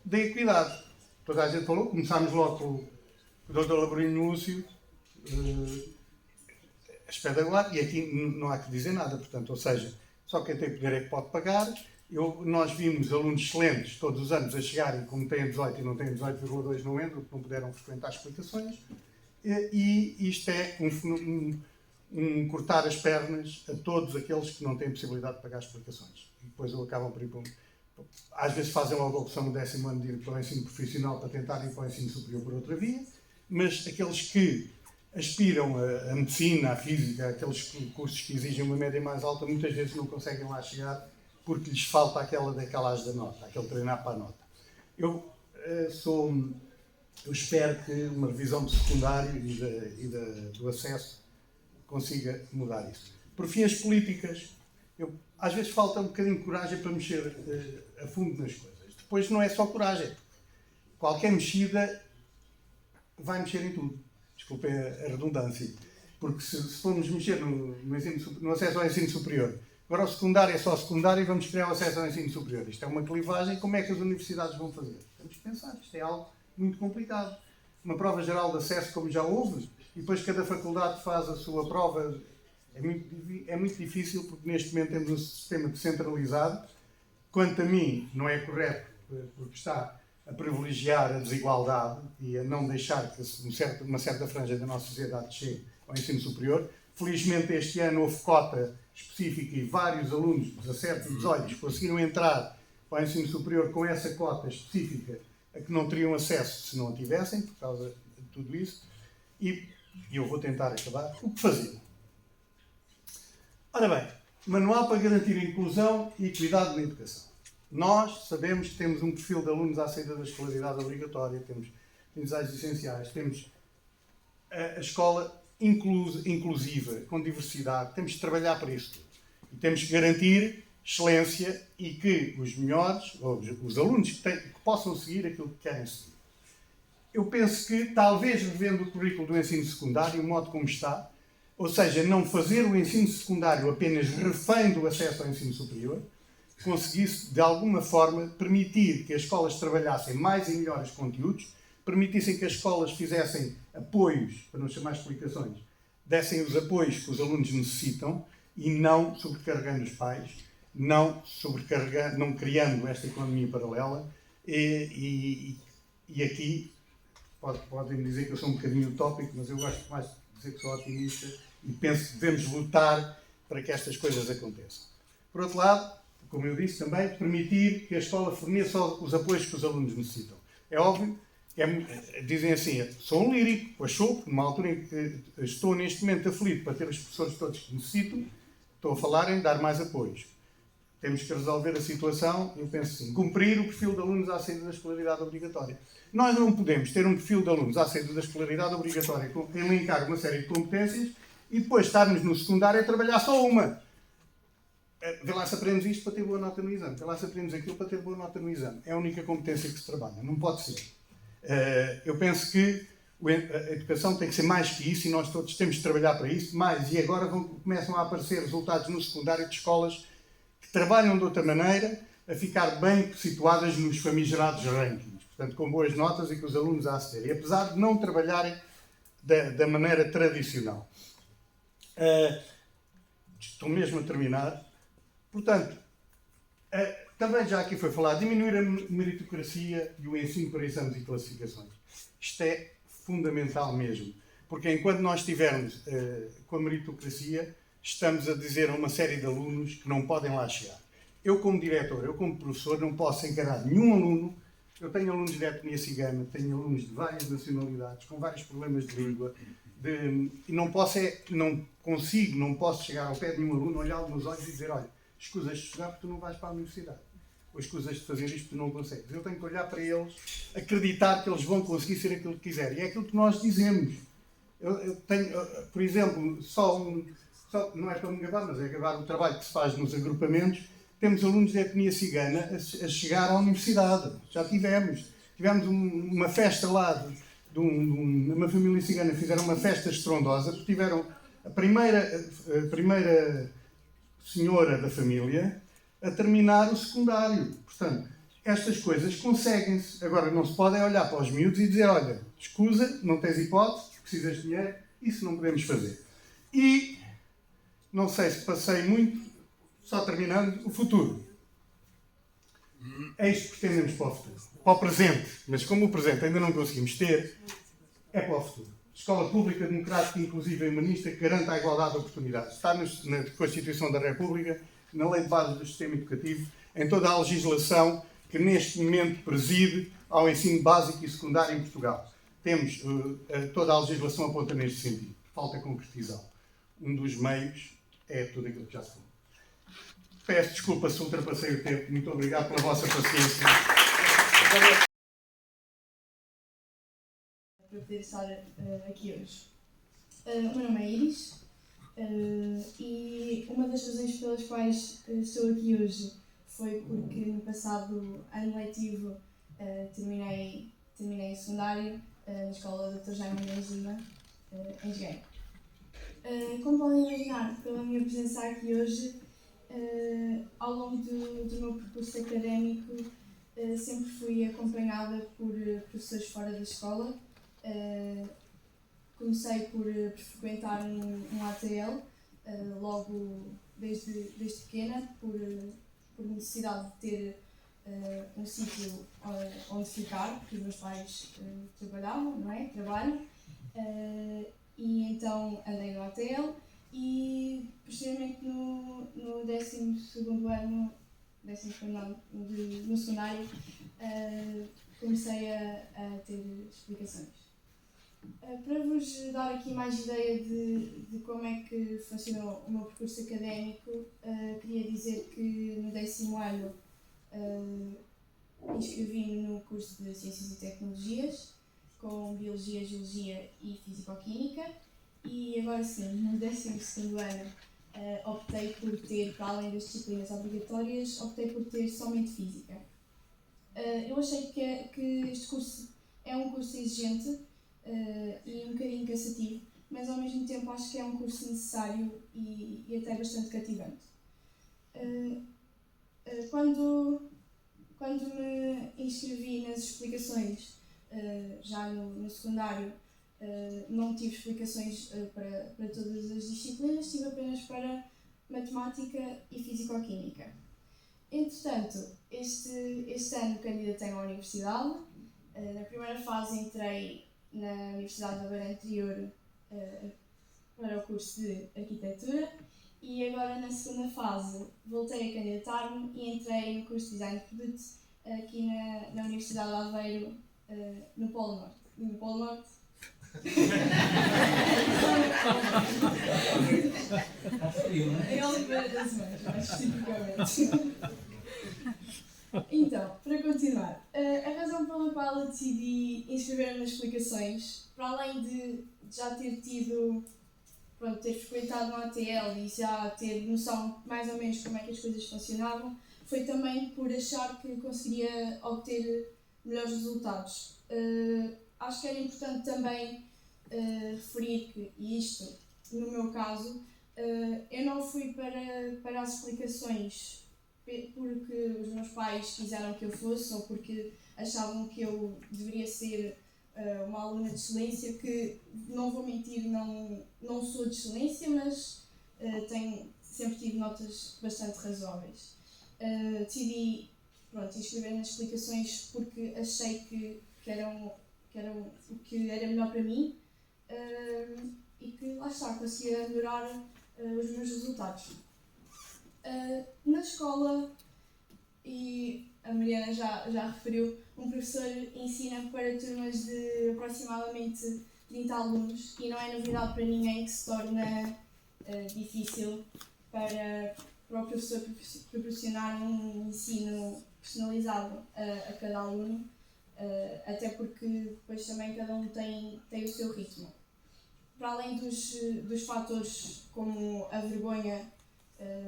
Da equidade. Toda a gente falou, começámos logo com o Dr. Laborinho Lúcio, espetacular, e aqui não há que dizer nada, portanto, ou seja, só quem tem poder é que pode pagar. Nós vimos alunos excelentes todos os anos a chegarem, como têm 18 e não têm 18,2 não entram, porque não puderam frequentar explicações, e isto é um cortar as pernas a todos aqueles que não têm possibilidade de pagar explicações. E depois acabam por ir para às vezes fazem logo a opção no 10º ano de ir para o ensino profissional para tentar ir para o ensino superior por outra via, mas aqueles que aspiram a medicina, a física, aqueles cursos que exigem uma média mais alta, muitas vezes não conseguem lá chegar porque lhes falta aquela decalagem da nota, aquele treinar para a nota. Eu espero que uma revisão do secundário do acesso consiga mudar isso. Por fim, as políticas. Às vezes falta um bocadinho de coragem para mexer a fundo nas coisas. Depois não é só coragem. Qualquer mexida vai mexer em tudo. Desculpem a redundância. Porque se formos mexer no acesso ao ensino superior, agora o secundário é só secundário e vamos criar o acesso ao ensino superior. Isto é uma clivagem, como é que as universidades vão fazer? Temos que pensar, isto é algo muito complicado. Uma prova geral de acesso, como já houve, e depois cada faculdade faz a sua prova. É muito difícil, porque neste momento temos um sistema descentralizado. Quanto a mim, não é correto, porque está a privilegiar a desigualdade e a não deixar que uma certa franja da nossa sociedade chegue ao ensino superior. Felizmente, este ano houve cota específica e vários alunos, 17 e 18, conseguiram entrar para o ensino superior com essa cota específica a que não teriam acesso se não a tivessem, por causa de tudo isso. E eu vou tentar acabar. O que fazer? Ora bem, manual para garantir a inclusão e equidade na educação. Nós sabemos que temos um perfil de alunos à saída da escolaridade obrigatória, temos aprendizagens essenciais, temos a escola inclusiva, com diversidade, temos de trabalhar para isso tudo. E temos que garantir excelência e que os melhores, ou os alunos que possam seguir aquilo que querem seguir. Eu penso que, talvez, revendo o currículo do ensino secundário, o modo como está, ou seja, não fazer o ensino secundário apenas refém do acesso ao ensino superior, conseguisse, de alguma forma, permitir que as escolas trabalhassem mais e melhores conteúdos, permitissem que as escolas fizessem apoios, para não chamar explicações, dessem os apoios que os alunos necessitam e não sobrecarregando os pais, não criando esta economia paralela. E aqui, podem dizer que eu sou um bocadinho utópico, mas eu gosto mais de dizer que sou otimista e penso que devemos lutar para que estas coisas aconteçam. Por outro lado, como eu disse também, permitir que a escola forneça os apoios que os alunos necessitam. É óbvio, dizem assim, sou um lírico, pois sou, numa altura em que estou neste momento aflito para ter os professores todos que necessito, estou a falar em dar mais apoios. Temos que resolver a situação, eu penso assim, cumprir o perfil de alunos à saída da escolaridade obrigatória. Nós não podemos ter um perfil de alunos à saída da escolaridade obrigatória, elencar uma série de competências e depois estarmos no secundário a trabalhar só uma. Vê lá se aprendemos isto para ter boa nota no exame, vê lá se aprendemos aquilo para ter boa nota no exame. É a única competência que se trabalha, não pode ser. Eu penso que a educação tem que ser mais que isso e nós todos temos de trabalhar para isso, mais, e agora começam a aparecer resultados no secundário de escolas que trabalham de outra maneira, a ficar bem situadas nos famigerados rankings, portanto com boas notas e que os alunos a acederem, apesar de não trabalharem da maneira tradicional. Estou mesmo a terminar. Portanto, também já aqui foi falado, diminuir a meritocracia e o ensino para exames e classificações. Isto é fundamental mesmo, porque enquanto nós estivermos com a meritocracia, estamos a dizer a uma série de alunos que não podem lá chegar. Eu como diretor, eu como professor, não posso encarar nenhum aluno. Eu tenho alunos de etnia cigana, tenho alunos de várias nacionalidades, com vários problemas de língua, e não posso chegar ao pé de nenhum aluno, olhá-lo nos olhos e dizer, olha, escusas de estudar porque tu não vais para a universidade. Ou escusas de fazer isto porque tu não consegues. Eu tenho que olhar para eles, acreditar que eles vão conseguir ser aquilo que quiserem. E é aquilo que nós dizemos. Eu tenho, por exemplo, não é para me gabar, mas é gabar o trabalho que se faz nos agrupamentos. Temos alunos de etnia cigana a chegar à universidade. Já tivemos. Tivemos uma festa lá de uma família cigana, fizeram uma festa estrondosa, porque tiveram a primeira senhora da família a terminar o secundário. Portanto, estas coisas conseguem-se. Agora, não se pode olhar para os miúdos e dizer, olha, escusa, não tens hipótese, precisas de dinheiro, isso não podemos fazer. E, não sei se passei muito, só terminando, o futuro. É isto que pretendemos para o futuro. Para o presente, mas como o presente ainda não conseguimos ter, é para o futuro. Escola pública, democrática, inclusiva e humanista que garanta a igualdade de oportunidades. Está na Constituição da República, na Lei de Base do Sistema Educativo, em toda a legislação que neste momento preside ao ensino básico e secundário em Portugal. Temos toda a legislação aponta neste sentido. Falta concretizá-lo. Um dos meios é tudo aquilo que já se falou. Peço desculpa se ultrapassei o tempo. Muito obrigado pela vossa paciência. Para poder estar aqui hoje. O meu nome é Iris e uma das razões pelas quais estou aqui hoje foi porque no passado ano letivo terminei o secundário na escola Dr. Jaime Mendes Lima, em Joguém. Como podem imaginar, pela minha presença aqui hoje, ao longo do meu percurso académico sempre fui acompanhada por professores fora da escola. Comecei por frequentar um ATL, logo desde pequena, por necessidade de ter um sítio onde ficar, porque os meus pais trabalhavam, não é? Trabalham. E então andei no ATL e posteriormente no 12º ano, no secundário, comecei a ter explicações. Para vos dar aqui mais ideia de como é que funcionou o meu percurso académico, queria dizer que no 10º ano inscrevi-me no curso de Ciências e Tecnologias, com Biologia, Geologia e Fisicoquímica, e agora sim, no 12º ano optei por ter, para além das disciplinas obrigatórias, optei por ter somente Física. Eu achei que este curso é um curso exigente e um bocadinho cansativo, mas ao mesmo tempo acho que é um curso necessário e até bastante cativante. Quando me inscrevi nas explicações, já no secundário, não tive explicações para todas as disciplinas, tive apenas para Matemática e Fisicoquímica. Entretanto, este ano candidatei à universidade. Na primeira fase entrei na Universidade da Beira Interior para o curso de Arquitetura e agora na segunda fase voltei a candidatar-me e entrei no curso de Design de Produto aqui na Universidade de Aveiro, no Polo Norte. No Polo Norte? Em Oliveira das Mães, mais especificamente. Então, para continuar, a razão pela qual eu decidi inscrever-me nas explicações, para além de já ter tido, pronto, ter frequentado no ATL e já ter noção mais ou menos como é que as coisas funcionavam, foi também por achar que conseguiria obter melhores resultados. Acho que era importante também referir que, e isto no meu caso, eu não fui para as explicações porque os meus pais quiseram que eu fosse ou porque achavam que eu deveria ser uma aluna de excelência, que, não vou mentir, não sou de excelência, mas sempre tive notas bastante razoáveis. Decidi inscrever nas explicações porque achei que era o que era melhor para mim e que, lá está, conseguia melhorar os meus resultados. Na escola, e a Mariana já referiu, um professor ensina para turmas de aproximadamente 30 alunos e não é novidade para ninguém que se torna difícil para o professor proporcionar um ensino personalizado a cada aluno, até porque depois também cada um tem o seu ritmo. Para além dos fatores como a vergonha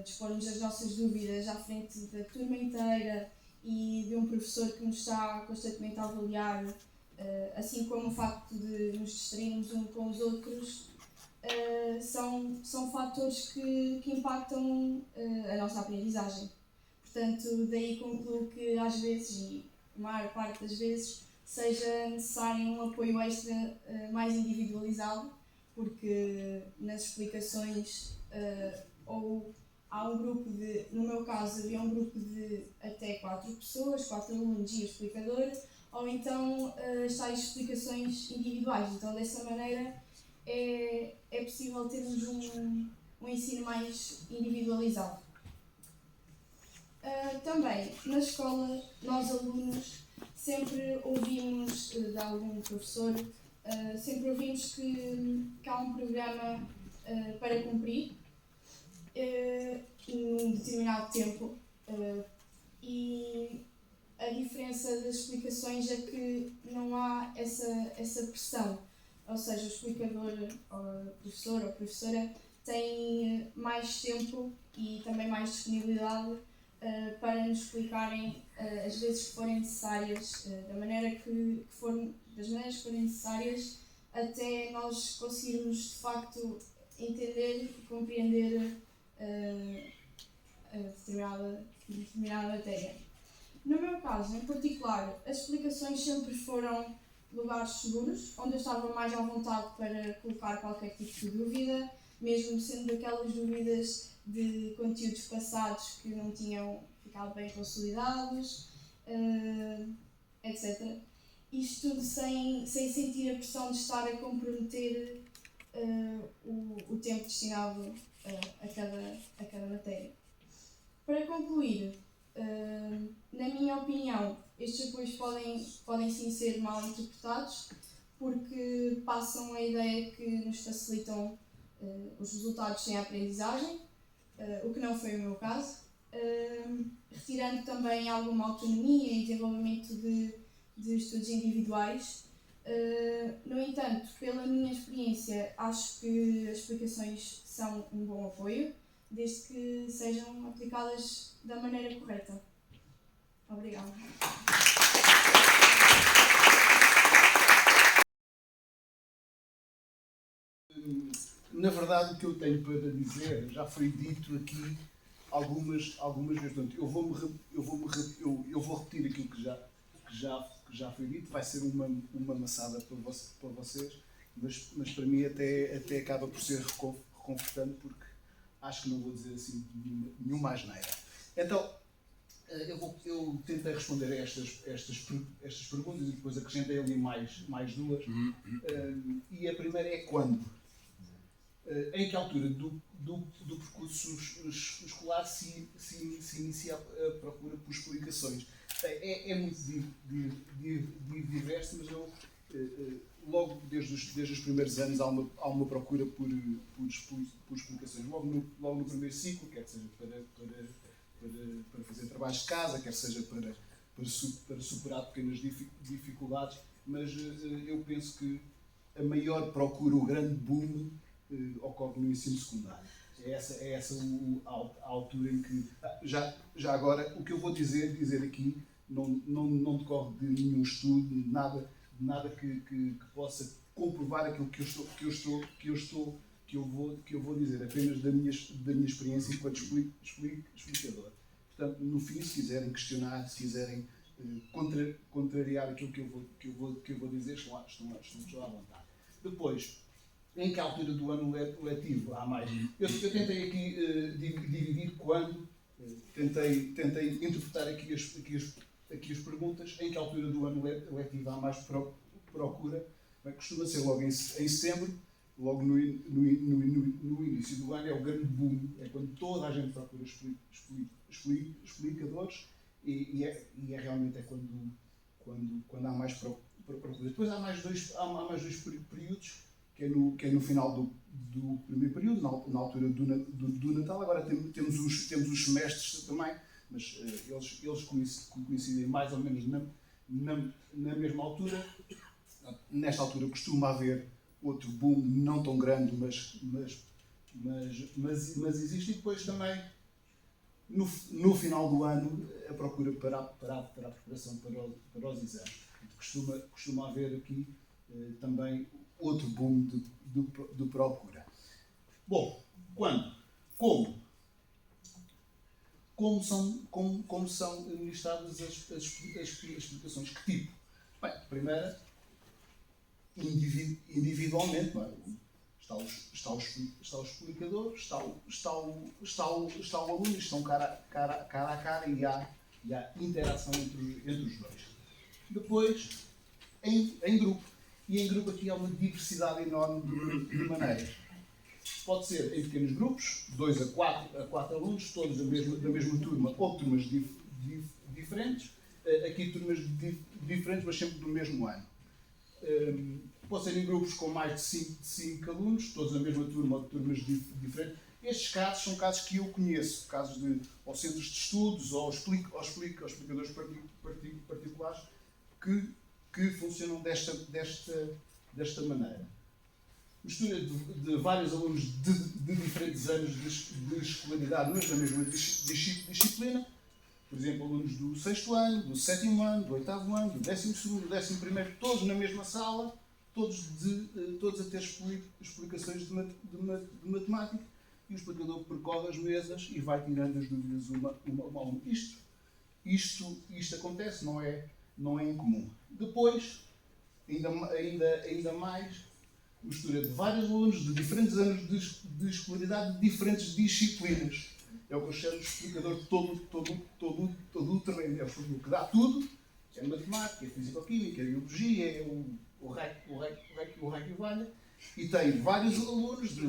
de expormos as nossas dúvidas à frente da turma inteira e de um professor que nos está constantemente a avaliar, assim como o facto de nos distrairmos uns com os outros, são fatores que impactam a nossa aprendizagem. Portanto, daí concluo que às vezes, e a maior parte das vezes, seja necessário um apoio extra mais individualizado, porque nas explicações ou há um grupo no meu caso havia um grupo de até 4 pessoas, 4 alunos e o explicador, ou então as tais explicações individuais. Então dessa maneira é possível termos um ensino mais individualizado. Também na escola nós alunos sempre ouvimos de algum professor, sempre ouvimos que há um programa para cumprir num determinado tempo, e a diferença das explicações é que não há essa pressão, ou seja, o explicador, ou professor ou professora tem mais tempo e também mais disponibilidade para nos explicarem as vezes que forem necessárias, das maneiras que forem necessárias, até nós conseguirmos de facto entender e compreender determinada matéria. No meu caso, em particular, as explicações sempre foram lugares seguros, onde eu estava mais à vontade para colocar qualquer tipo de dúvida, mesmo sendo daquelas dúvidas de conteúdos passados que não tinham ficado bem consolidados, etc. Isto tudo sem sentir a pressão de estar a comprometer o tempo destinado a cada matéria. Para concluir, na minha opinião, estes apoios podem sim ser mal interpretados, porque passam a ideia que nos facilitam os resultados sem a aprendizagem, o que não foi o meu caso, retirando também alguma autonomia e desenvolvimento de estudos individuais. No entanto, pela minha experiência, acho que as explicações são um bom apoio, desde que sejam aplicadas da maneira correta. Obrigada. Na verdade, o que eu tenho para dizer já foi dito aqui algumas vezes. Portanto, eu vou repetir aquilo que já foi dito. Vai ser uma maçada para vocês, mas para mim até acaba por ser reconfortante, porque acho que não vou dizer assim nenhuma asneira. Então, eu tentei responder a estas perguntas e depois acrescentei ali mais duas. E a primeira é quando. em que altura do percurso escolar se inicia a procura por explicações. É muito diverso, mas eu, logo desde os primeiros anos há uma procura por explicações. Logo no primeiro ciclo, quer seja para fazer trabalhos de casa, quer seja para superar pequenas dificuldades, mas eu penso que a maior procura, o grande boom, ocorre no ensino secundário. É essa a altura em que... Já agora, o que eu vou dizer aqui não decorre de nenhum estudo, nada que possa comprovar aquilo que eu vou dizer, apenas da minha experiência enquanto explicador. Portanto, no fim, se quiserem questionar, se quiserem contrariar aquilo que eu vou dizer, estão à vontade. Depois, em que altura do ano letivo há mais? Eu tentei aqui dividir quando, tentei interpretar aqui as perguntas, em que altura do ano letivo há mais procura. Bem, costuma ser logo em setembro, logo no início do ano, é o grande boom, é quando toda a gente procura explicadores e realmente quando há mais procura. Depois há mais dois períodos, que é no final do primeiro período, na altura do Natal. Agora temos os semestres também, mas eles coincidem mais ou menos na mesma altura. Nesta altura costuma haver outro boom, não tão grande, mas existe. E depois também, no final do ano, a procura para a preparação para os exames. Costuma haver aqui também outro boom de procura. Bom, quando? Como são administradas as explicações? Que tipo? Bem, primeira, individualmente, não é? Está o explicador, está o aluno, estão cara a cara e há interação entre os dois. Depois, em grupo. E em grupo aqui há uma diversidade enorme de maneiras. Pode ser em pequenos grupos, 2 a 4 alunos, todos da mesma turma ou turmas diferentes. Aqui turmas diferentes, mas sempre do mesmo ano. Pode ser em grupos com mais de 5 alunos, todos da mesma turma ou de turmas diferentes. Estes casos são casos que eu conheço, casos ou centros de estudos ou explicadores particulares que funcionam desta maneira. Mistura de vários alunos de diferentes anos de escolaridade, mas da mesma disciplina. Por exemplo, alunos do 6º ano, do 7º ano, do 8º ano, do 12º, do 11º, todos na mesma sala, todos a ter explicações de matemática, e o explicador percorre as mesas e vai tirando as dúvidas uma a uma. Isto acontece, não é incomum. Depois, ainda mais, mistura de vários alunos de diferentes anos de escolaridade, de diferentes disciplinas. É o que eu chamo de explicador todo o terreno. É o explicador que dá tudo, é matemática, é físico-química, é biologia, é o raio que valha. E tem vários alunos de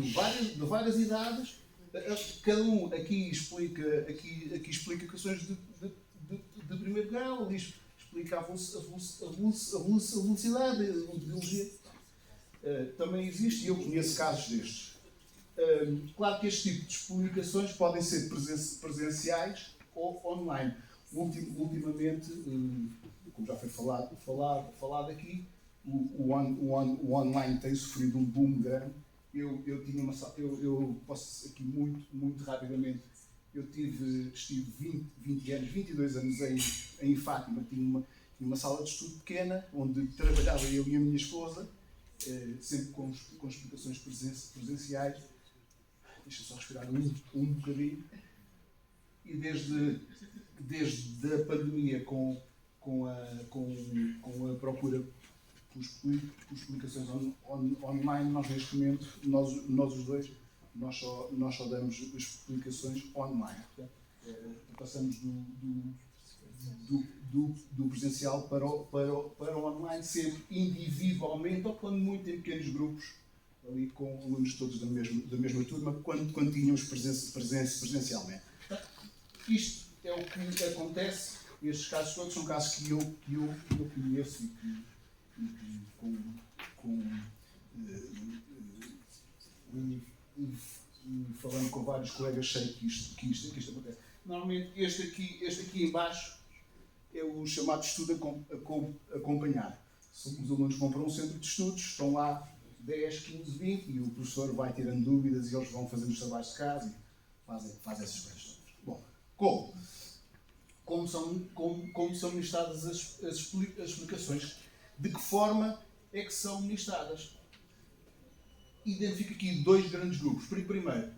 várias idades. Cada um aqui explica questões de primeiro grau, ali explica a velocidade, a biologia. Também existe, e eu conheço casos destes. Claro que este tipo de explicações podem ser presenciais ou online. Ultimamente, como já foi falado aqui, o online tem sofrido um boom grande. Eu posso aqui muito rapidamente. Eu estive 22 anos em Fátima. Tinha uma sala de estudo pequena, onde trabalhava eu e a minha esposa, sempre com explicações presenciais. Deixa só respirar um bocadinho. E desde a pandemia, com a procura por explicações online, nós neste momento, nós os dois, nós só damos explicações online. Passamos do presencial para o online, sempre individualmente, ou quando muito em pequenos grupos, ali com alunos todos da mesma turma, quando tínhamos presencialmente. Isto é o que acontece, estes casos todos são casos que eu conheço e falando com vários colegas sei que isto acontece. Normalmente este aqui em baixo é o chamado estudo acompanhado. Os alunos vão para um centro de estudos, estão lá 10, 15, 20 e o professor vai tirando dúvidas e eles vão fazendo os trabalhos de casa e fazem essas coisas todas. Bom, como são ministradas as explicações? De que forma é que são ministradas? Identifico aqui dois grandes grupos. Primeiro,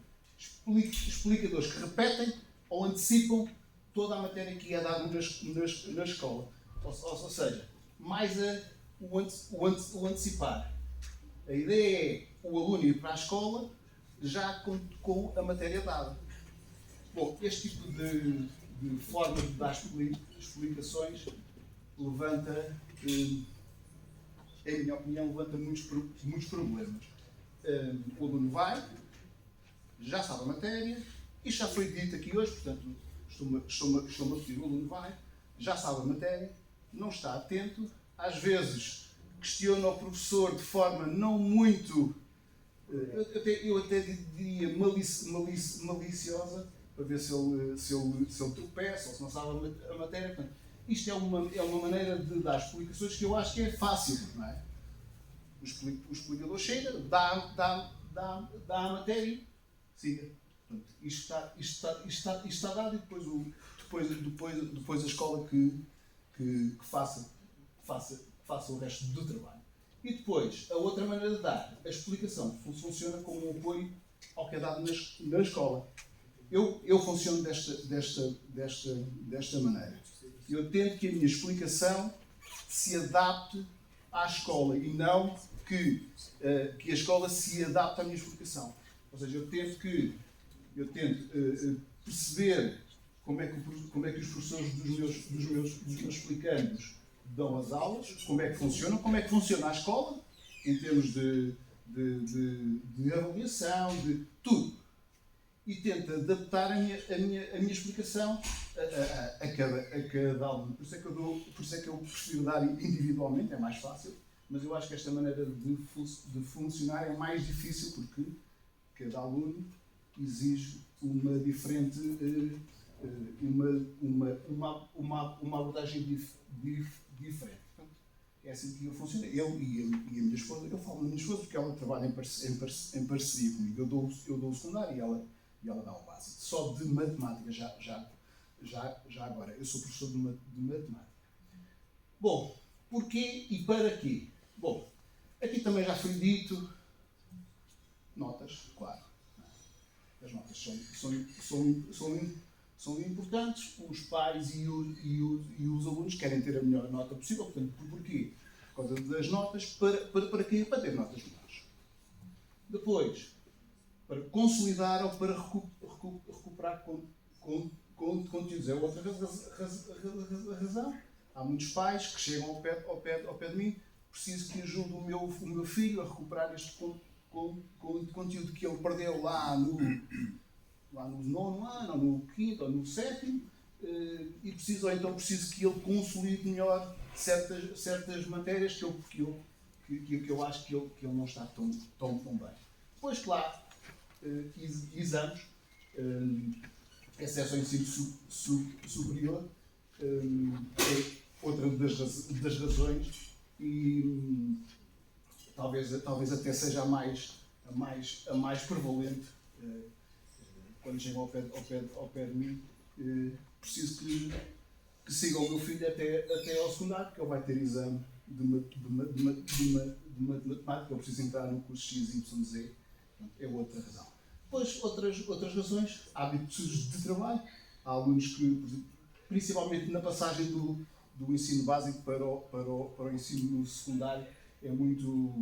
explicadores que repetem ou antecipam toda a matéria que é dada na escola. Ou seja, mais o antecipar. A ideia é o aluno ir para a escola já com a matéria dada. Bom, este tipo de forma de dar explicações levanta, em minha opinião, levanta muitos problemas. O aluno vai, já sabe a matéria, isto já foi dito aqui hoje, portanto, estou-me a pedir, o aluno vai, já sabe a matéria, não está atento, às vezes questiona o professor de forma não muito, eu até diria maliciosa, para ver se ele tropeça ou se não sabe a matéria. Portanto, isto é uma maneira de dar explicações que eu acho que é fácil, não é? O explicador chega, dá a matéria, siga. Portanto, isto está dado e depois a escola que faça o resto do trabalho. E depois, a outra maneira de dar a explicação funciona como um apoio ao que é dado na escola. Eu funciono desta maneira. Eu tento que a minha explicação se adapte à escola e não que a escola se adapte à minha explicação. Ou seja, eu tento perceber como é que os professores dos meus explicandos dão as aulas, como é que funciona a escola, em termos de avaliação, de tudo. E tento adaptar a minha explicação a cada aluno. Por isso é que eu prefiro dar individualmente, é mais fácil, mas eu acho que esta maneira de funcionar é mais difícil porque cada aluno exige uma diferente, uma abordagem diferente. Portanto, é assim que eu funciono. Eu e a minha esposa, eu falo da minha esposa porque ela trabalha em parceria comigo. Eu dou o secundário e ela dá o básico. Só de matemática, já agora. Eu sou professor de matemática. Bom, porquê e para quê? Bom, aqui também já foi dito, notas, claro. As notas são importantes, os pais e os alunos querem ter a melhor nota possível, portanto, porquê? Por causa das notas, para quê? Para ter notas melhores. Depois, para consolidar ou para recuperar conteúdos. É outra razão. Há muitos pais que chegam ao pé de mim, preciso que ajude o meu filho a recuperar este conteúdo que ele perdeu lá no 9º ano, ou no 5º, ou no 7º, e preciso que ele consolide melhor certas matérias que eu acho que ele não está tão bem. Depois, claro, exames, acesso ao ensino superior, é outra das razões e talvez até seja a mais prevalente. Quando chegam ao pé de mim, preciso que sigam o meu filho até ao secundário, porque ele vai ter exame de matemática, eu preciso entrar no curso XYZ, é outra razão. Depois, outras razões, hábitos de trabalho. Há alunos que, principalmente na passagem do ensino básico para o ensino secundário, é muito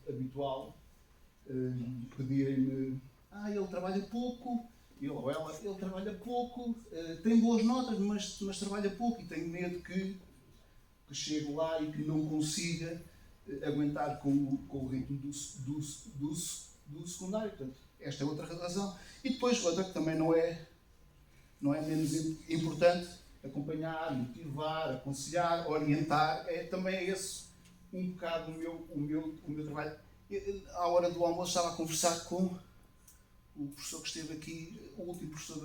habitual pedirem-me: ele trabalha pouco, ele trabalha pouco, tem boas notas, mas trabalha pouco, e tenho medo que chegue lá e que não consiga aguentar com o ritmo do secundário. Portanto, esta é outra razão. E depois, outra que também não é menos importante, acompanhar, motivar, aconselhar, orientar, também é esse um bocado o meu trabalho. À hora do almoço estava a conversar com o professor que esteve aqui, o último professor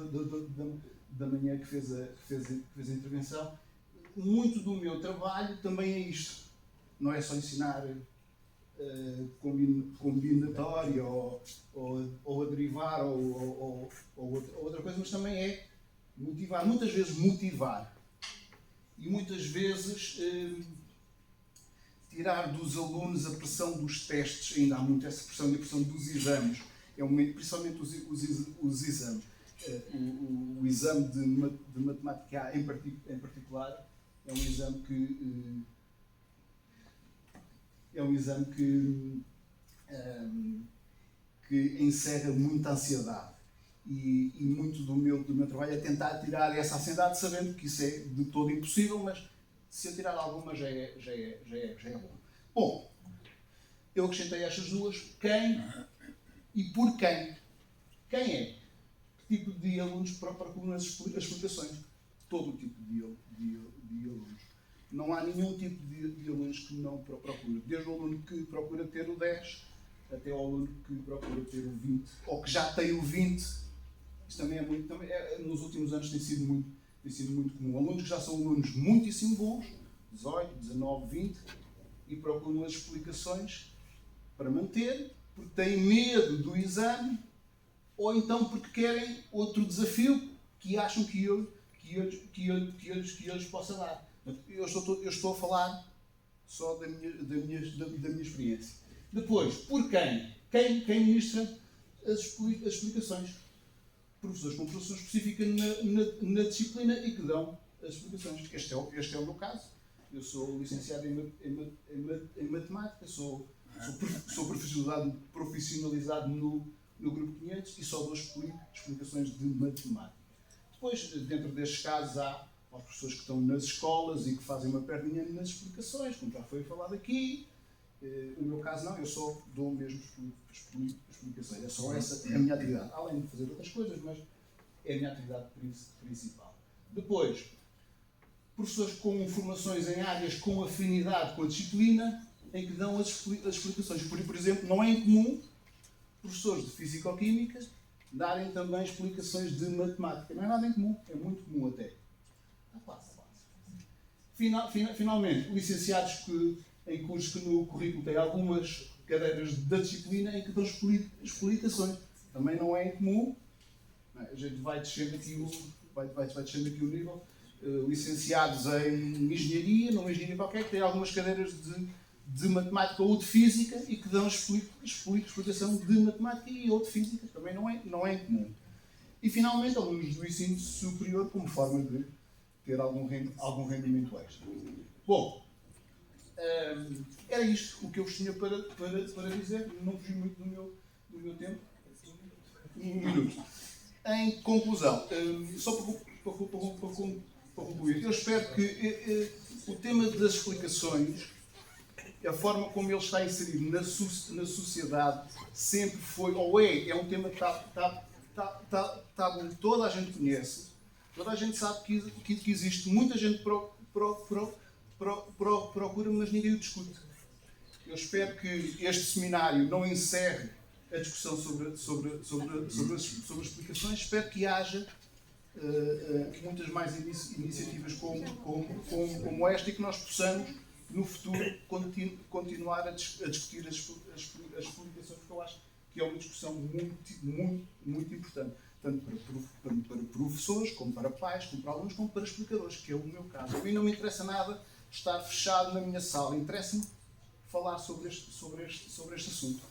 da manhã que fez a intervenção. Muito do meu trabalho também é isto. Não é só ensinar combinatória ou a derivar ou outra coisa, mas também é motivar. Muitas vezes motivar. E muitas vezes tirar dos alunos a pressão dos testes. Ainda há muito essa pressão e a pressão dos exames. Principalmente os exames. O exame de matemática em particular é um exame que encerra muita ansiedade. E muito do meu trabalho é tentar tirar essa ansiedade, sabendo que isso é de todo impossível, mas se eu tirar alguma já é bom. Bom, eu acrescentei estas duas. Quem e por quem? Quem é? Que tipo de alunos procuram as explicações? Todo o tipo de alunos. Não há nenhum tipo de alunos que não procura. Desde o aluno que procura ter o 10 até o aluno que procura ter o 20, ou que já tem o 20. Isso também nos últimos anos tem sido muito comum. Alunos que já são alunos muitíssimo bons, 18, 19, 20, e procuram as explicações para manter, porque têm medo do exame, ou então porque querem outro desafio que acham que eu lhes possa dar. Eu estou a falar só da minha experiência. Depois, por quem? Quem ministra as explicações? Professores com profissão específica na disciplina e que dão as explicações. Este é o meu caso. Eu sou licenciado em matemática, sou profissionalizado no grupo 500 e só dou explicações de matemática. Depois, dentro destes casos, há professores que estão nas escolas e que fazem uma perninha nas explicações, como já foi falado aqui. O meu caso não, eu só dou mesmo explicações. É só essa a minha atividade. Além de fazer outras coisas, mas é a minha atividade principal. Depois, professores com formações em áreas com afinidade com a disciplina, em que dão as explicações. Por exemplo, não é incomum professores de Físico-Química darem também explicações de matemática. Não é nada incomum, é muito comum até. Finalmente, licenciados em cursos que no currículo têm algumas cadeiras da disciplina em que dão explicações. Também não é incomum. A gente vai descendo aqui o nível. Licenciados em engenharia, numa engenharia qualquer, que têm algumas cadeiras de matemática ou de física e que dão explicação de matemática ou de física. Também não é incomum. E finalmente, alunos do ensino superior como forma de ter algum rendimento extra. Bom, era isto o que eu vos tinha para dizer. Não fugi muito do meu tempo. Um minuto. Em conclusão, só para concluir, eu espero que o tema das explicações, a forma como ele está inserido na sociedade, sempre foi, ou é um tema que toda a gente conhece, toda a gente sabe que existe, muita gente procura, mas ninguém o discute. Eu espero que este seminário não encerre a discussão sobre as explicações. Espero que haja muitas mais iniciativas como esta e que nós possamos, no futuro, continuar a discutir as explicações, porque eu acho que é uma discussão muito importante, tanto para professores, como para pais, como para alunos, como para explicadores, que é o meu caso. A mim não me interessa nada estar fechado na minha sala, interessa-me falar sobre este assunto.